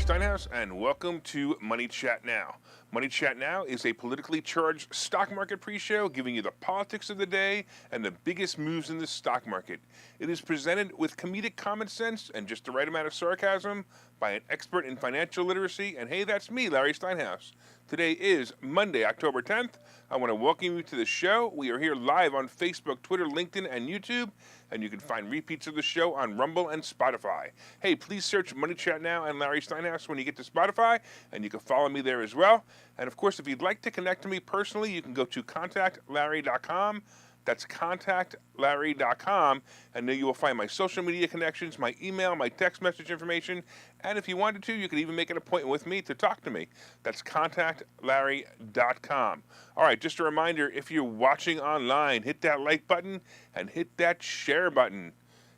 Steinhouse, and welcome to Money Chat Now. Money Chat Now is a politically charged stock market pre-show giving you the politics of the day and the biggest moves in the stock market. It is presented with comedic common sense and just the right amount of sarcasm by an expert in financial literacy. And hey, that's me, Larry Steinhouse. Today is Monday, October 10th. I want to welcome you to the show. We are here live on Facebook, Twitter, LinkedIn, and YouTube, and you can find repeats of the show on Rumble and Spotify. Hey, please search Money Chat Now and Larry Steinhouse when you get to Spotify, and you can follow me there as well. And of course, if you'd like to connect to me personally, you can go to contactlarry.com. That's contactlarry.com, and there you will find my social media connections, my email, my text message information, and if you wanted to, you could even make an appointment with me to talk to me. That's contactlarry.com. All right, just a reminder, if you're watching online, hit that like button and hit that share button.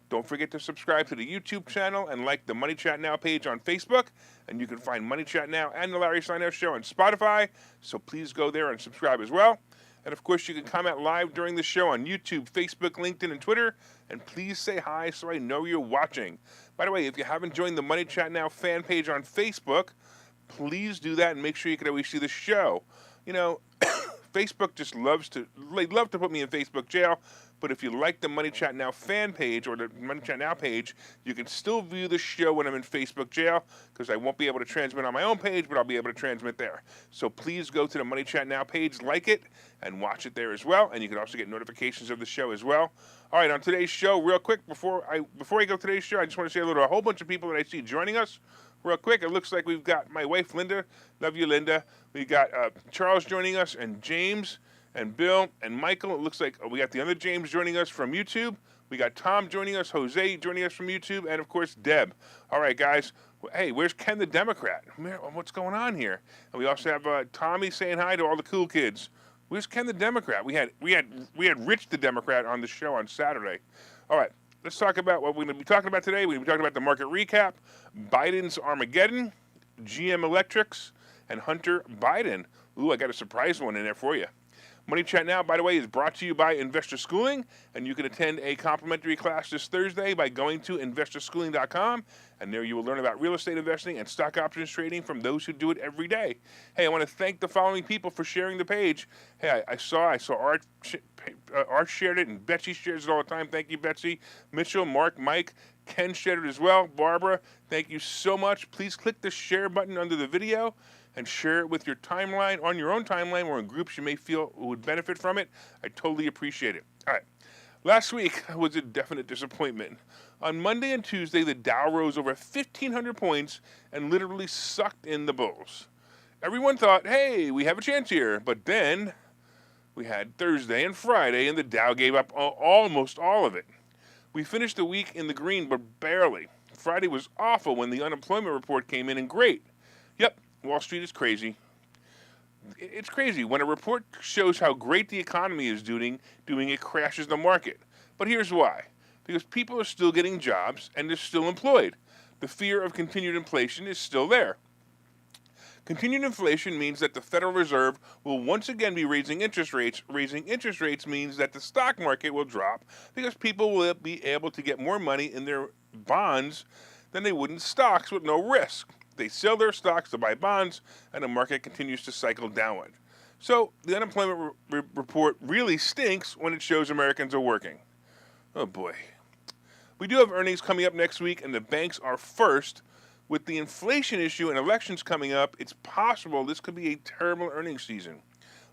Don't forget to subscribe to the YouTube channel and like the Money Chat Now page on Facebook, and you can find Money Chat Now and the Larry Steinhouse Show on Spotify, so please go there and subscribe as well. And, of course, you can comment live during the show on YouTube, Facebook, LinkedIn, and Twitter. And please say hi so I know you're watching. By the way, if you haven't joined the Money Chat Now fan page on Facebook, please do that and make sure you can always see the show. You know, Facebook just love to put me in Facebook jail. But if you like the Money Chat Now fan page or the Money Chat Now page, you can still view the show when I'm in Facebook jail because I won't be able to transmit on my own page, but I'll be able to transmit there. So please go to the Money Chat Now page, like it, and watch it there as well. And you can also get notifications of the show as well. All right, on today's show, real quick, before I go to today's show, I just want to say hello to a whole bunch of people that I see joining us. Real quick, it looks like we've got my wife, Linda. Love you, Linda. We got Charles joining us, and James, and Bill, and Michael. It looks like we got the other James joining us from YouTube. We got Tom joining us, Jose joining us from YouTube, and, of course, Deb. All right, guys. Hey, where's Ken the Democrat? What's going on here? And we also have Tommy saying hi to all the cool kids. Where's Ken the Democrat? We had Rich the Democrat on the show on Saturday. All right. Let's talk about what we're going to be talking about today. We're going to be talking about the market recap, Biden's Armageddon, GM Electrics, and Hunter Biden. Ooh, I got a surprise one in there for you. Money Chat Now, by the way, is brought to you by Investor Schooling, and you can attend a complimentary class this Thursday by going to investorschooling.com, and there you will learn about real estate investing and stock options trading from those who do it every day. Hey, I want to thank the following people for sharing the page. Hey, I saw Art shared it, and Betsy shares it all the time. Thank you, Betsy. Mitchell, Mark, Mike, Ken shared it as well. Barbara, thank you so much. Please click the share button under the video and share it with your timeline, on your own timeline, or in groups you may feel would benefit from it. I totally appreciate it. All right. Last week was a definite disappointment. On Monday and Tuesday, the Dow rose over 1,500 points and literally sucked in the bulls. Everyone thought, hey, we have a chance here. But then we had Thursday and Friday, and the Dow gave up almost all of it. We finished the week in the green, but barely. Friday was awful when the unemployment report came in, and great. Yep. Wall Street is crazy. It's crazy. When a report shows how great the economy is doing, it crashes the market. But here's why. Because people are still getting jobs and they're still employed. The fear of continued inflation is still there. Continued inflation means that the Federal Reserve will once again be raising interest rates. Raising interest rates means that the stock market will drop because people will be able to get more money in their bonds than they would in stocks with no risk. They sell their stocks to buy bonds, and the market continues to cycle downward. So the unemployment report really stinks when it shows Americans are working. Oh, boy. We do have earnings coming up next week, and the banks are first. With the inflation issue and elections coming up, it's possible this could be a terrible earnings season.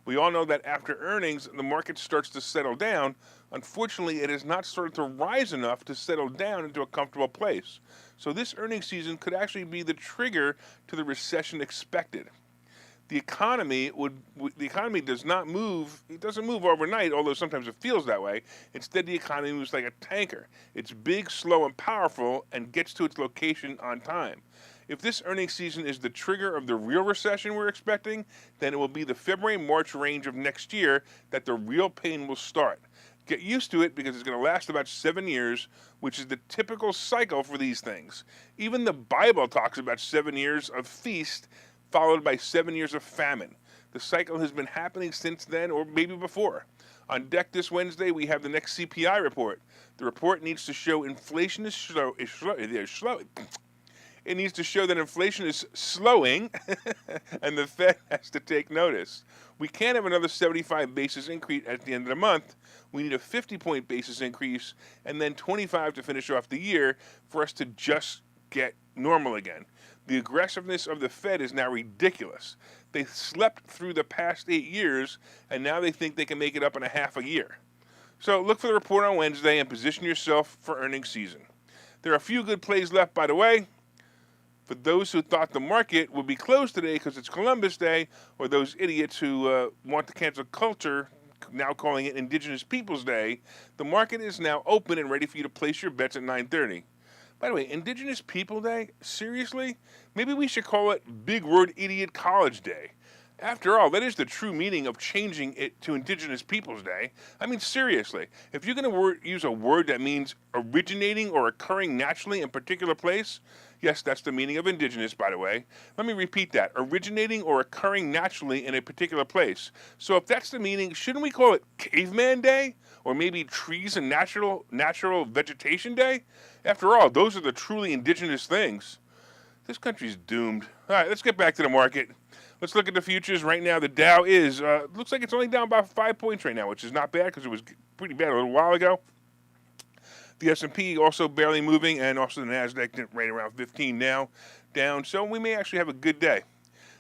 We all know that after earnings, the market starts to settle down. Unfortunately, it has not started to rise enough to settle down into a comfortable place. So this earnings season could actually be the trigger to the recession expected. The economy does not move. It doesn't move overnight, although sometimes it feels that way. Instead, the economy moves like a tanker. It's big, slow, and powerful, and gets to its location on time. If this earnings season is the trigger of the real recession we're expecting, then it will be the February-March range of next year that the real pain will start. Get used to it because it's going to last about 7 years, which is the typical cycle for these things. Even the Bible talks about 7 years of feast followed by 7 years of famine. The cycle has been happening since then, or maybe before. On deck this Wednesday, we have the next CPI report. The report needs to show inflation is slow. It needs to show that inflation is slowing and the Fed has to take notice. We can't have another 75 basis increase at the end of the month. We need a 50-point basis increase and then 25 to finish off the year for us to just get normal again. The aggressiveness of the Fed is now ridiculous. They slept through the past 8 years, and now they think they can make it up in a half a year. So look for the report on Wednesday and position yourself for earnings season. There are a few good plays left, by the way. For those who thought the market would be closed today because it's Columbus Day, or those idiots who want to cancel culture, now calling it Indigenous Peoples Day, the market is now open and ready for you to place your bets at 9:30. By the way, Indigenous People Day? Seriously? Maybe we should call it Big Word Idiot College Day. After all, that is the true meaning of changing it to Indigenous Peoples Day. I mean, seriously, if you're going to use a word that means originating or occurring naturally in a particular place, yes, that's the meaning of indigenous, by the way. Let me repeat that. Originating or occurring naturally in a particular place. So if that's the meaning, shouldn't we call it Caveman Day? Or maybe Trees and Natural Vegetation Day? After all, those are the truly indigenous things. This country's doomed. All right, let's get back to the market. Let's look at the futures. Right now, the Dow is, looks like it's only down about 5 points right now, which is not bad because it was pretty bad a little while ago. The S&P also barely moving, and also the NASDAQ right around 15 now, down. So we may actually have a good day.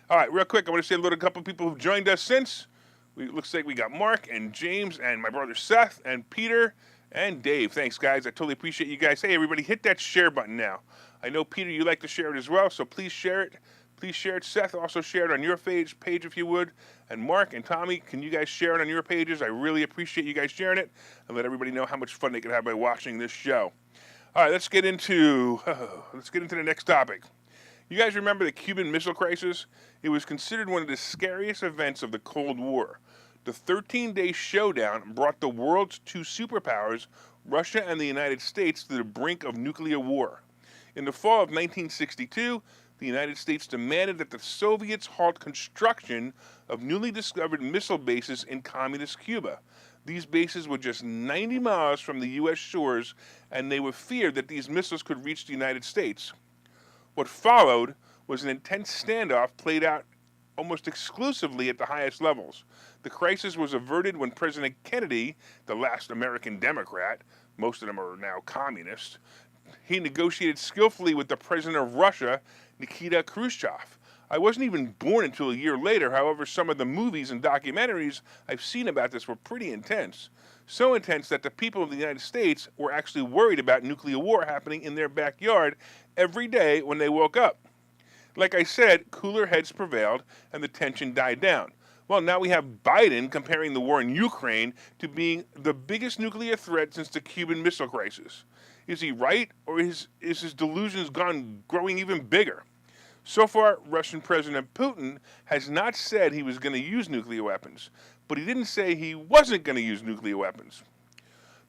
All right, real quick, I want to say hello to a couple of people who've joined us since. It looks like we got Mark and James and my brother Seth and Peter and Dave. Thanks, guys. I totally appreciate you guys. Hey, everybody, hit that share button now. I know, Peter, you like to share it as well, so please share it. Please share it. Seth, also share it on your page if you would. And Mark and Tommy, can you guys share it on your pages? I really appreciate you guys sharing it and let everybody know how much fun they can have by watching this show. All right, let's get into the next topic. You guys remember the Cuban Missile Crisis? It was considered one of the scariest events of the Cold War. The 13-day showdown brought the world's two superpowers, Russia and the United States, to the brink of nuclear war. In the fall of 1962, the United States demanded that the Soviets halt construction of newly discovered missile bases in communist Cuba. These bases were just 90 miles from the U.S. shores, and they were feared that these missiles could reach the United States. What followed was an intense standoff played out almost exclusively at the highest levels. The crisis was averted when President Kennedy, the last American Democrat, most of them are now communist, he negotiated skillfully with the president of Russia, Nikita Khrushchev. I wasn't even born until a year later. However, some of the movies and documentaries I've seen about this were pretty intense. So intense that the people of the United States were actually worried about nuclear war happening in their backyard every day when they woke up. Like I said, cooler heads prevailed and the tension died down. Well, now we have Biden comparing the war in Ukraine to being the biggest nuclear threat since the Cuban Missile Crisis. Is he right, or is his delusions growing even bigger? So far, Russian President Putin has not said he was going to use nuclear weapons, but he didn't say he wasn't going to use nuclear weapons.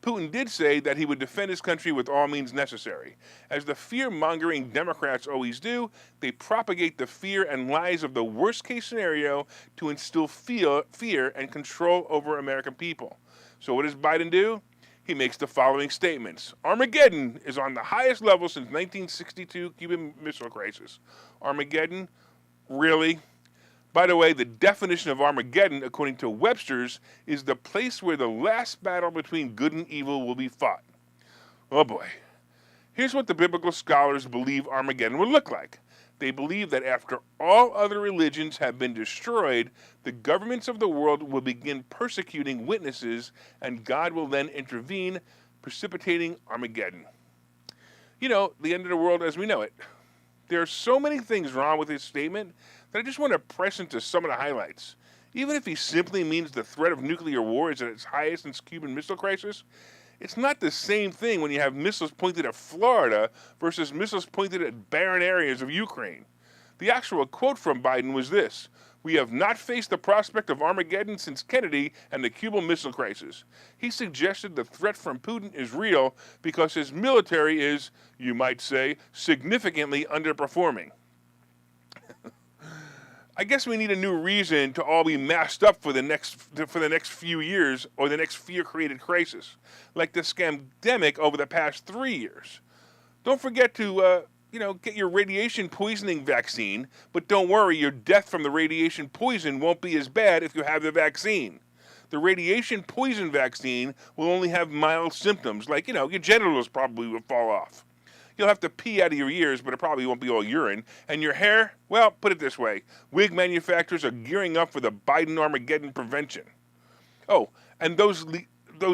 Putin did say that he would defend his country with all means necessary. As the fear-mongering Democrats always do, they propagate the fear and lies of the worst-case scenario to instill fear and control over American people. So what does Biden do? He makes the following statements. Armageddon is on the highest level since 1962 Cuban Missile Crisis. Armageddon? Really? By the way, the definition of Armageddon, according to Webster's, is the place where the last battle between good and evil will be fought. Oh boy. Here's what the biblical scholars believe Armageddon would look like. They believe that after all other religions have been destroyed, the governments of the world will begin persecuting witnesses, and God will then intervene, precipitating Armageddon. You know, the end of the world as we know it. There are so many things wrong with his statement that I just want to press into some of the highlights. Even if he simply means the threat of nuclear war is at its highest since Cuban Missile Crisis, it's not the same thing when you have missiles pointed at Florida versus missiles pointed at barren areas of Ukraine. The actual quote from Biden was this: "We have not faced the prospect of Armageddon since Kennedy and the Cuban Missile Crisis." He suggested the threat from Putin is real because his military is, you might say, significantly underperforming. I guess we need a new reason to all be masked up for the next few years or the next fear-created crisis, like the scamdemic over the past 3 years. Don't forget to get your radiation poisoning vaccine, but don't worry, your death from the radiation poison won't be as bad if you have the vaccine. The radiation poison vaccine will only have mild symptoms, like, your genitals probably will fall off. You'll have to pee out of your ears, but it probably won't be all urine. And your hair, well, put it this way, wig manufacturers are gearing up for the Biden Armageddon prevention. Oh, and those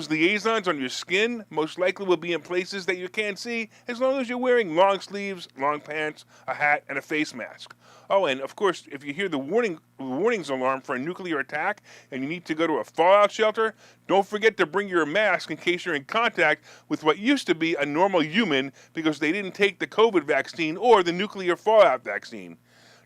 liaisons on your skin most likely will be in places that you can't see as long as you're wearing long sleeves, long pants, a hat, and a face mask. Oh, and of course, if you hear the warnings alarm for a nuclear attack and you need to go to a fallout shelter, don't forget to bring your mask in case you're in contact with what used to be a normal human because they didn't take the COVID vaccine or the nuclear fallout vaccine.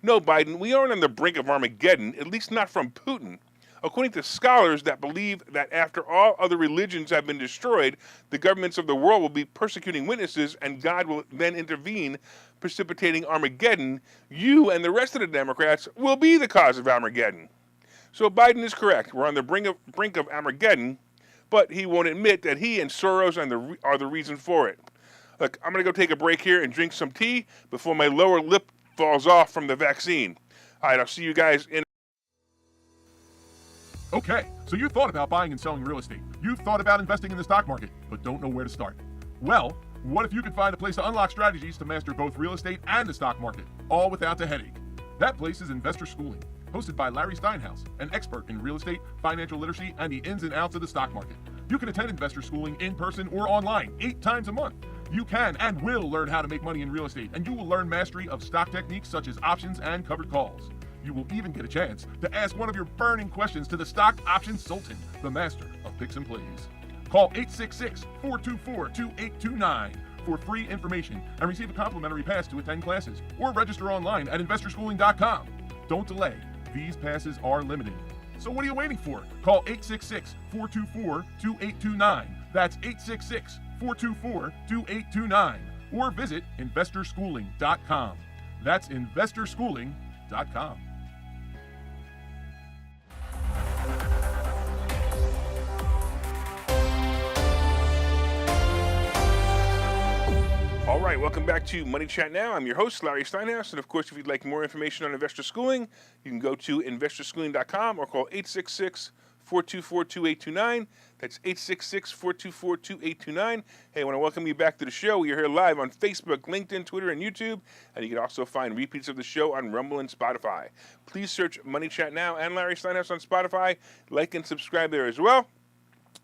No, Biden, we aren't on the brink of Armageddon, at least not from Putin. According to scholars that believe that after all other religions have been destroyed, the governments of the world will be persecuting witnesses and God will then intervene, precipitating Armageddon, you and the rest of the Democrats will be the cause of Armageddon. So Biden is correct. We're on the brink of Armageddon, but he won't admit that he and Soros are the reason for it. Look, I'm going to go take a break here and drink some tea before my lower lip falls off from the vaccine. All right, I'll see you guys in. Okay, so you thought about buying and selling real estate. You've thought about investing in the stock market, but don't know where to start. Well, what if you could find a place to unlock strategies to master both real estate and the stock market, all without the headache? That place is Investor Schooling, hosted by Larry Steinhouse, an expert in real estate, financial literacy, and the ins and outs of the stock market. You can attend Investor Schooling in person or online 8 times a month. You can and will learn how to make money in real estate, and you will learn mastery of stock techniques such as options and covered calls. You will even get a chance to ask one of your burning questions to the stock option sultan, the master of picks and plays. Call 866-424-2829 for free information and receive a complimentary pass to attend classes, or register online at investorschooling.com. Don't delay. These passes are limited. So what are you waiting for? Call 866-424-2829. That's 866-424-2829. Or visit investorschooling.com. That's investorschooling.com. All right, welcome back to Money Chat Now. I'm your host, Larry Steinhouse. And of course, if you'd like more information on investor schooling, you can go to investorschooling.com or call 866-424-2829. That's 866-424-2829. Hey, I want to welcome you back to the show. We're here live on Facebook, LinkedIn, Twitter, and YouTube. And you can also find repeats of the show on Rumble and Spotify. Please search Money Chat Now and Larry Steinhouse on Spotify. Like and subscribe there as well.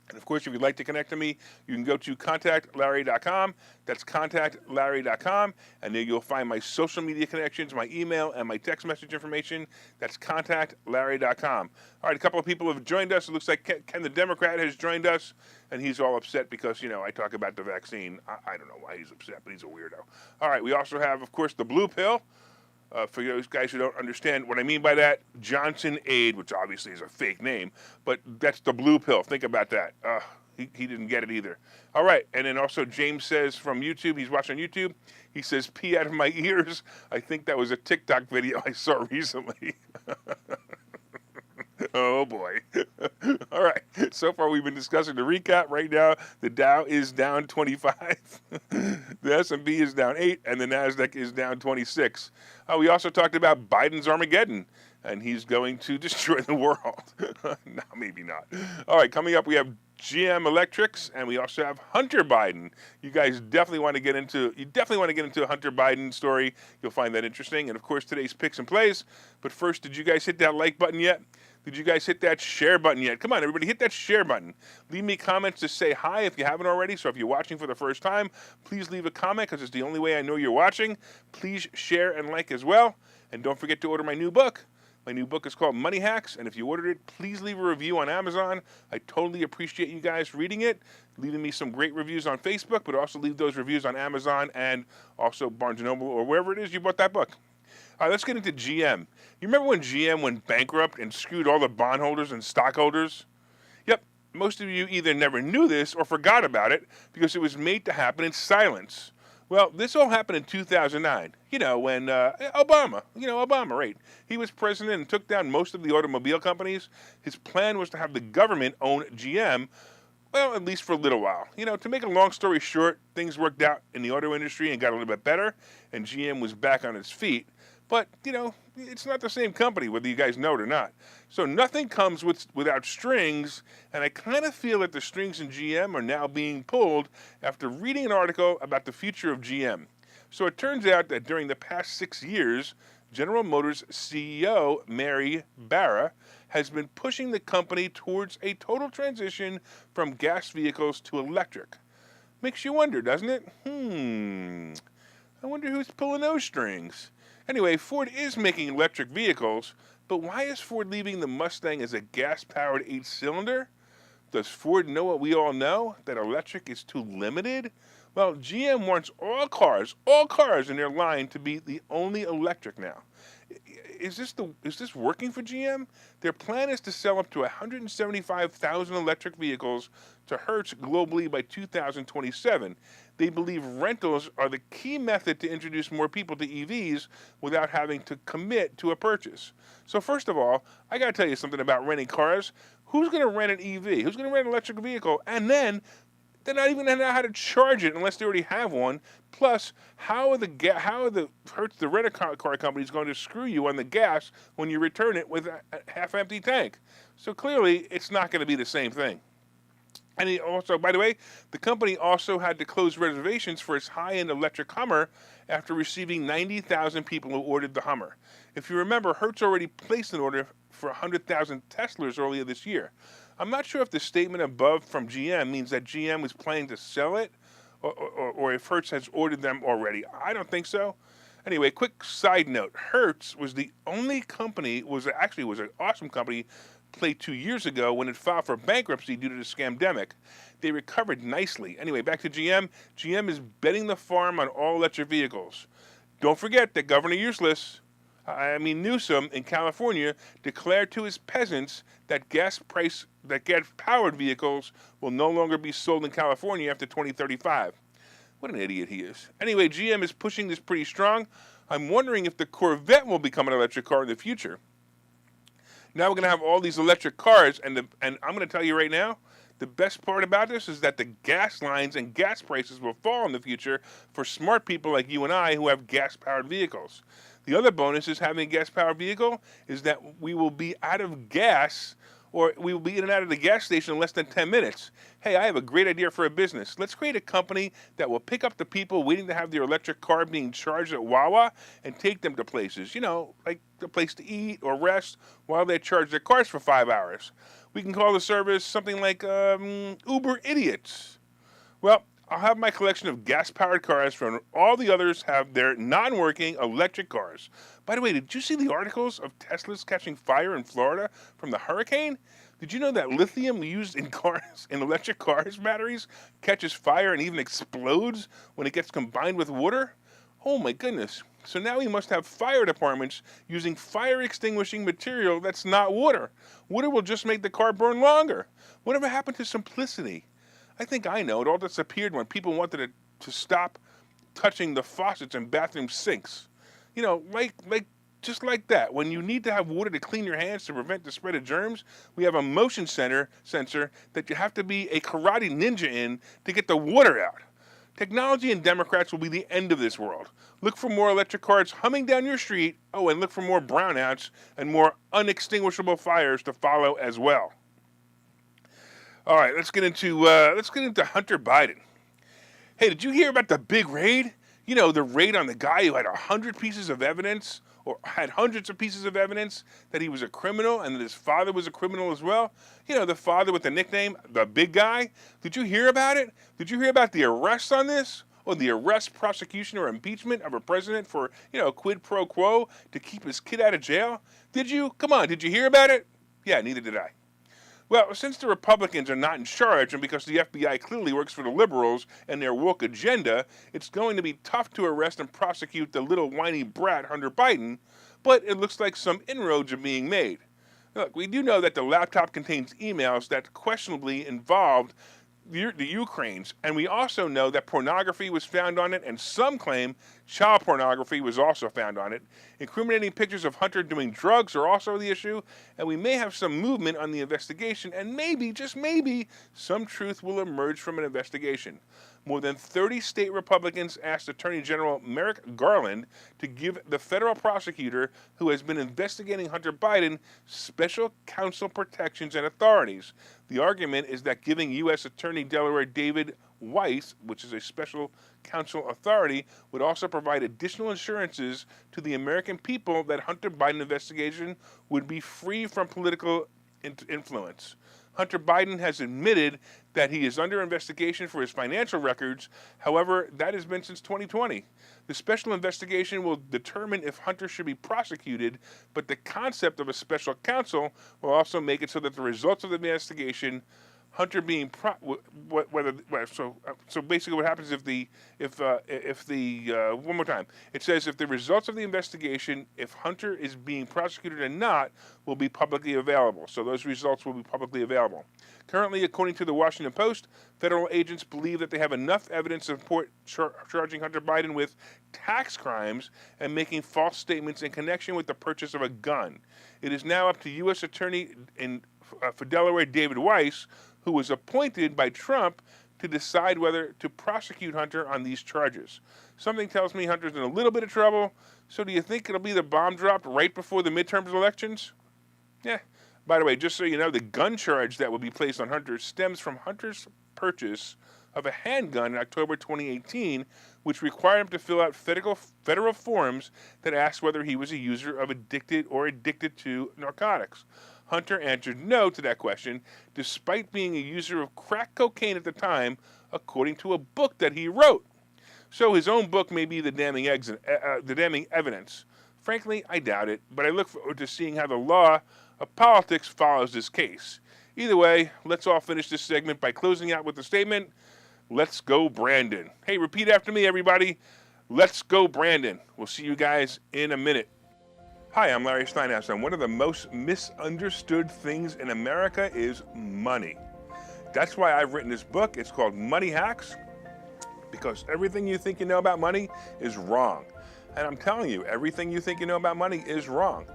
And of course, if you'd like to connect to me, you can go to contactlarry.com. That's contactlarry.com. And there you'll find my social media connections, my email, and my text message information. That's contactlarry.com. All right, a couple of people have joined us. It looks like Ken the Democrat has joined us, and he's all upset because, I talk about the vaccine. I don't know why he's upset, but he's a weirdo. All right, we also have, of course, the blue pill. For those guys who don't understand what I mean by that, Johnson Aid, which obviously is a fake name, but that's the blue pill. Think about that. He didn't get it either. All right, and then also James says from YouTube, he's watching YouTube, he says, pee out of my ears. I think that was a TikTok video I saw recently. Oh, boy. All right. So far, we've been discussing the recap. Right now, the Dow is down 25. The S&P is down 8, and the NASDAQ is down 26. We also talked about Biden's Armageddon, and he's going to destroy the world. No, maybe not. All right, coming up, we have GM Electrics, and we also have Hunter Biden. You guys definitely want to get into a Hunter Biden story. You'll find that interesting. And, of course, today's picks and plays. But first, did you guys hit that like button yet? Did you guys hit that share button yet? Come on, everybody, hit that share button. Leave me comments to say hi if you haven't already. So if you're watching for the first time, please leave a comment because it's the only way I know you're watching. Please share and like as well. And don't forget to order my new book. My new book is called Money Hacks, and if you ordered it, please leave a review on Amazon. I totally appreciate you guys reading it, leaving me some great reviews on Facebook, but also leave those reviews on Amazon and also Barnes & Noble or wherever it is you bought that book. All right, let's get into GM. You remember when GM went bankrupt and screwed all the bondholders and stockholders? Yep, most of you either never knew this or forgot about it because it was made to happen in silence. Well, this all happened in 2009, when Obama, right? He was president and took down most of the automobile companies. His plan was to have the government own GM, Well, at least for a little while. To make a long story short, things worked out in the auto industry and got a little bit better, and GM was back on its feet. But, it's not the same company, whether you guys know it or not. So nothing comes without strings, and I kind of feel that the strings in GM are now being pulled after reading an article about the future of GM. So it turns out that during the past 6 years, General Motors CEO Mary Barra has been pushing the company towards a total transition from gas vehicles to electric. Makes you wonder, doesn't it? I wonder who's pulling those strings. Anyway, Ford is making electric vehicles, but why is Ford leaving the Mustang as a gas-powered 8-cylinder? Does Ford know what we all know, that electric is too limited? Well, GM wants all cars in their line to be the only electric now. Is this working for GM? Their plan is to sell up to 175,000 electric vehicles to Hertz globally by 2027. They believe rentals are the key method to introduce more people to EVs without having to commit to a purchase. So first of all, I got to tell you something about renting cars. Who's going to rent an EV? Who's going to rent an electric vehicle? And then they're not even going to know how to charge it unless they already have one. Plus, how are the Hertz, the rent-a-car companies, going to screw you on the gas when you return it with a half-empty tank? So clearly, it's not going to be the same thing. And also, by the way, the company also had to close reservations for its high-end electric Hummer after receiving 90,000 people who ordered the Hummer. If you remember, Hertz already placed an order for 100,000 Teslas earlier this year. I'm not sure if the statement above from GM means that GM was planning to sell it, or if Hertz has ordered them already. I don't think so. Anyway, quick side note: Hertz was the only company, was an awesome company, played 2 years ago when it filed for bankruptcy due to the scamdemic. They recovered nicely. Anyway, back to GM. GM is betting the farm on all electric vehicles. Don't forget that Governor Newsom in California declared to his peasants that gas-powered vehicles will no longer be sold in California after 2035. What an idiot he is. Anyway, GM is pushing this pretty strong. I'm wondering if the Corvette will become an electric car in the future. Now we're going to have all these electric cars, and I'm going to tell you right now, the best part about this is that the gas lines and gas prices will fall in the future for smart people like you and I who have gas-powered vehicles. The other bonus is having a gas-powered vehicle is that we will be out of gas, or we will be in and out of the gas station in less than 10 minutes. Hey, I have a great idea for a business. Let's create a company that will pick up the people waiting to have their electric car being charged at Wawa and take them to places, like a place to eat or rest while they charge their cars for 5 hours. We can call the service something like Uber Idiots. Well, I'll have my collection of gas-powered cars when all the others have their non-working electric cars. By the way, did you see the articles of Teslas catching fire in Florida from the hurricane? Did you know that lithium used in electric cars batteries, catches fire and even explodes when it gets combined with water? Oh my goodness. So now we must have fire departments using fire extinguishing material that's not water. Water will just make the car burn longer. Whatever happened to simplicity? I think I know. It all disappeared when people wanted to stop touching the faucets and bathroom sinks. Just like that. When you need to have water to clean your hands to prevent the spread of germs, we have a motion sensor that you have to be a karate ninja in to get the water out. Technology and Democrats will be the end of this world. Look for more electric cars humming down your street. Oh, and look for more brownouts and more unextinguishable fires to follow as well. All right, let's get into Hunter Biden. Hey, did you hear about the big raid? The raid on the guy who had 100 pieces of evidence, or had hundreds of pieces of evidence that he was a criminal and that his father was a criminal as well. The father with the nickname, the big guy. Did you hear about it? Did you hear about the arrest on this? Or the arrest, prosecution, or impeachment of a president for, quid pro quo to keep his kid out of jail? Did you? Come on, did you hear about it? Yeah, neither did I. Well, since the Republicans are not in charge, and because the FBI clearly works for the liberals and their woke agenda, it's going to be tough to arrest and prosecute the little whiny brat Hunter Biden, but it looks like some inroads are being made. Look, we do know that the laptop contains emails that questionably involved the Ukraines. And we also know that pornography was found on it, and some claim child pornography was also found on it. Incriminating pictures of Hunter doing drugs are also the issue, and we may have some movement on the investigation, and maybe, just maybe, some truth will emerge from an investigation. More than 30 state Republicans asked Attorney General Merrick Garland to give the federal prosecutor who has been investigating Hunter Biden special counsel protections and authorities. The argument is that giving U.S. Attorney Delaware David Weiss, which is a special counsel authority, would also provide additional assurances to the American people that Hunter Biden investigation would be free from political influence. Hunter Biden has admitted that he is under investigation for his financial records. However, that has been since 2020. The special investigation will determine if Hunter should be prosecuted, but the concept of a special counsel will also make it so that the results of the investigation, Hunter being so basically what happens one more time, it says if the results of the investigation, if Hunter is being prosecuted or not, will be publicly available. So those results will be publicly available. Currently, according to the Washington Post, federal agents believe that they have enough evidence to support charging Hunter Biden with tax crimes and making false statements in connection with the purchase of a gun. It is now up to U.S. Attorney for Delaware David Weiss, who was appointed by Trump, to decide whether to prosecute Hunter on these charges. Something tells me Hunter's in a little bit of trouble, so do you think it'll be the bomb dropped right before the midterm elections? Yeah. By the way, just so you know, the gun charge that will be placed on Hunter stems from Hunter's purchase of a handgun in October 2018, which required him to fill out federal forms that asked whether he was a user of addicted to narcotics. Hunter answered no to that question, despite being a user of crack cocaine at the time, according to a book that he wrote. So his own book may be the damning evidence. Frankly, I doubt it, but I look forward to seeing how the law of politics follows this case. Either way, let's all finish this segment by closing out with the statement, "Let's go, Brandon." Hey, repeat after me, everybody. Let's go, Brandon. We'll see you guys in a minute. Hi, I'm Larry Steinhouse, and one of the most misunderstood things in America is money. That's why I've written this book. It's called Money Hacks, because everything you think you know about money is wrong. And I'm telling you, everything you think you know about money is wrong.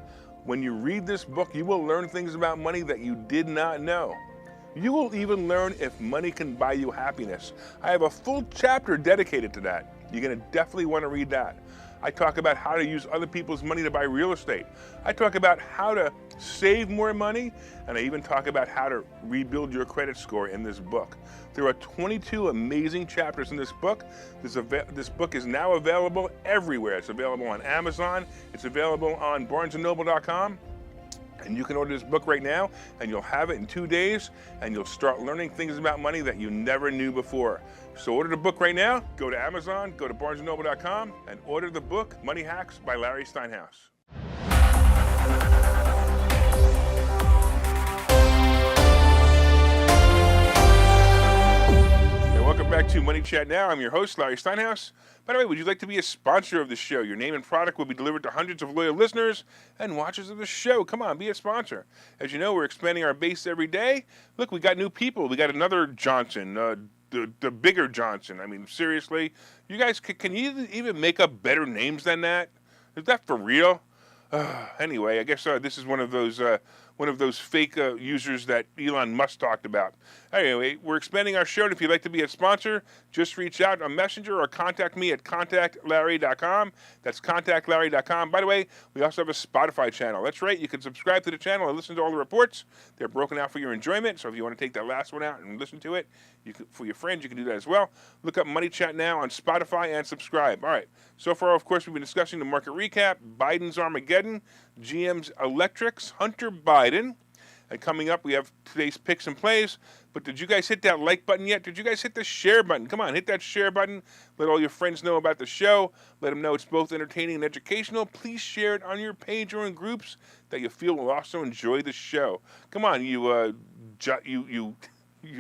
When you read this book, you will learn things about money that you did not know. You will even learn if money can buy you happiness. I have a full chapter dedicated to that. You're going to definitely want to read that. I talk about how to use other people's money to buy real estate. I talk about how to save more money, and I even talk about how to rebuild your credit score in this book. There are 22 amazing chapters in this book. This book is now available everywhere. It's available on Amazon. It's available on BarnesandNoble.com. And you can order this book right now, and you'll have it in 2 days, and you'll start learning things about money that you never knew before. So order the book right now. Go to Amazon, go to BarnesandNoble.com, and order the book, Money Hacks by Larry Steinhouse. Hey, welcome back to Money Chat Now. I'm your host, Larry Steinhouse. By the way, would you like to be a sponsor of the show? Your name and product will be delivered to hundreds of loyal listeners and watchers of the show. Come on, be a sponsor. As you know, we're expanding our base every day. Look, we got new people. We got another Johnson, the bigger Johnson. I mean, seriously, you guys, can you even make up better names than that? Is that for real? Anyway, I guess this is one of those fake users that Elon Musk talked about. Anyway, we're expanding our show, and if you'd like to be a sponsor, just reach out on Messenger or contact me at contactlarry.com. That's contactlarry.com. By the way, we also have a Spotify channel. That's right, you can subscribe to the channel and listen to all the reports. They're broken out for your enjoyment, so if you want to take that last one out and listen to it, for your friends, you can do that as well. Look up Money Chat Now on Spotify and subscribe. All right, so far, of course, we've been discussing the market recap, Biden's Armageddon, GM's Electrics, Hunter Biden. And coming up, we have today's picks and plays. But did you guys hit that like button yet? Did you guys hit the share button? Come on, hit that share button. Let all your friends know about the show. Let them know it's both entertaining and educational. Please share it on your page or in groups that you feel will also enjoy the show. Come on, you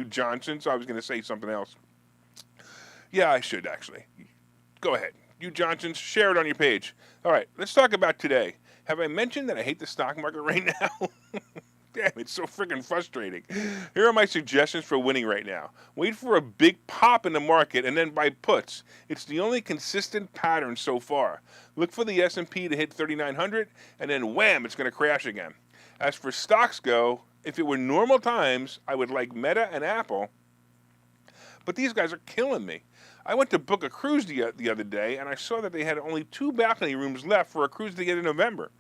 Johnsons. I was going to say something else. Yeah, I should actually. Go ahead. You Johnsons, share it on your page. All right, let's talk about today. Have I mentioned that I hate the stock market right now? Damn, it's so freaking frustrating. Here are my suggestions for winning right now. Wait for a big pop in the market and then buy puts. It's the only consistent pattern so far. Look for the S&P to hit 3,900 and then wham, it's going to crash again. As for stocks go, if it were normal times, I would like Meta and Apple, but these guys are killing me. I went to book a cruise the other day and I saw that they had only 2 balcony rooms left for a cruise to get in November.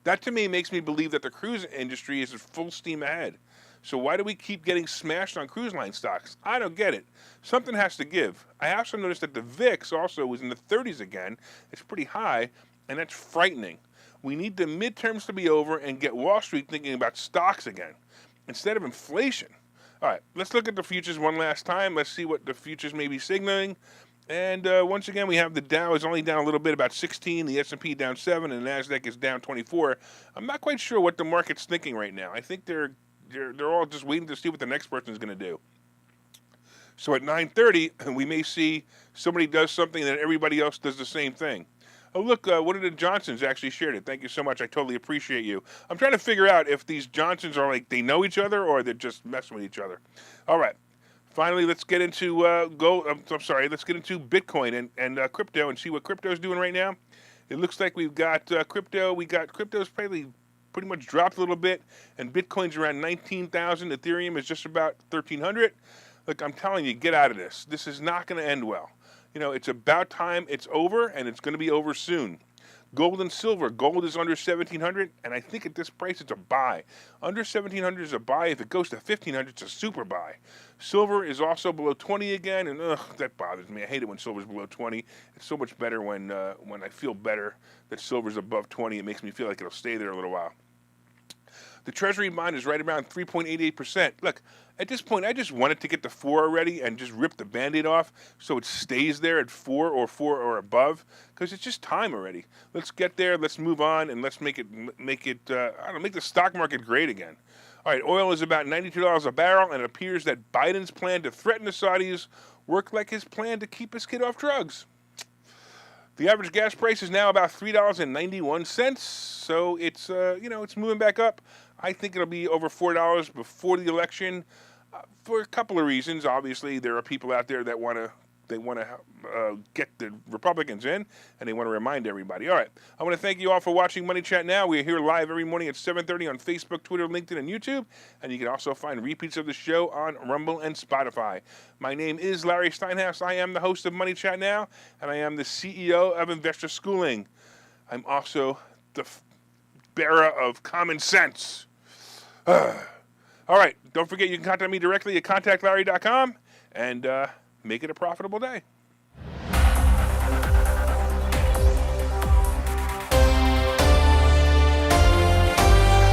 That to me makes me believe that the cruise industry is full steam ahead. So why do we keep getting smashed on cruise line stocks? I don't get it. Something has to give. I also noticed that the VIX also was in the 30s again. It's pretty high, and that's frightening. We need the midterms to be over and get Wall Street thinking about stocks again instead of inflation. All right, let's look at the futures one last time. Let's see what the futures may be signaling. And once again, we have the Dow is only down a little bit, about 16. The S&P down 7, and the Nasdaq is down 24. I'm not quite sure what the market's thinking right now. I think they're all just waiting to see what the next person is going to do. So at 9:30, we may see somebody does something and then everybody else does the same thing. Oh, look, one of the Johnsons actually shared it. Thank you so much. I totally appreciate you. I'm trying to figure out if these Johnsons are like they know each other or they're just messing with each other. All right. Finally, let's get into let's get into Bitcoin and crypto and see what crypto is doing right now. It looks like we've got crypto. Crypto's pretty much dropped a little bit, and Bitcoin's around 19,000. Ethereum is just about 1,300. Look, I'm telling you, get out of this. This is not going to end well. You know, it's about time it's over, and it's going to be over soon. Gold and silver. Gold is under 1,700, and I think at this price it's a buy. Under 1,700 is a buy. If it goes to 1,500, it's a super buy. Silver is also below 20 again, and that bothers me. I hate it when silver's below 20. It's so much better when I feel better that silver's above 20. It makes me feel like it'll stay there a little while. The Treasury bond is right around 3.88%. Look, at this point, I just want it to get to 4 already and just rip the Band-Aid off so it stays there at 4 or above, because it's just time already. Let's get there, let's move on, and let's make the stock market great again. All right, oil is about $92 a barrel, and it appears that Biden's plan to threaten the Saudis worked like his plan to keep his kid off drugs. The average gas price is now about $3.91, so it's it's moving back up. I think it'll be over $4 before the election, for a couple of reasons. Obviously, there are people out there that want to get the Republicans in, and they want to remind everybody. All right, I want to thank you all for watching Money Chat Now. We are here live every morning at 7:30 on Facebook, Twitter, LinkedIn, and YouTube, and you can also find repeats of the show on Rumble and Spotify. My name is Larry Steinhouse. I am the host of Money Chat Now, and I am the CEO of Investor Schooling. I'm also the bearer of common sense. All right, don't forget you can contact me directly at contactlarry.com, and make it a profitable day.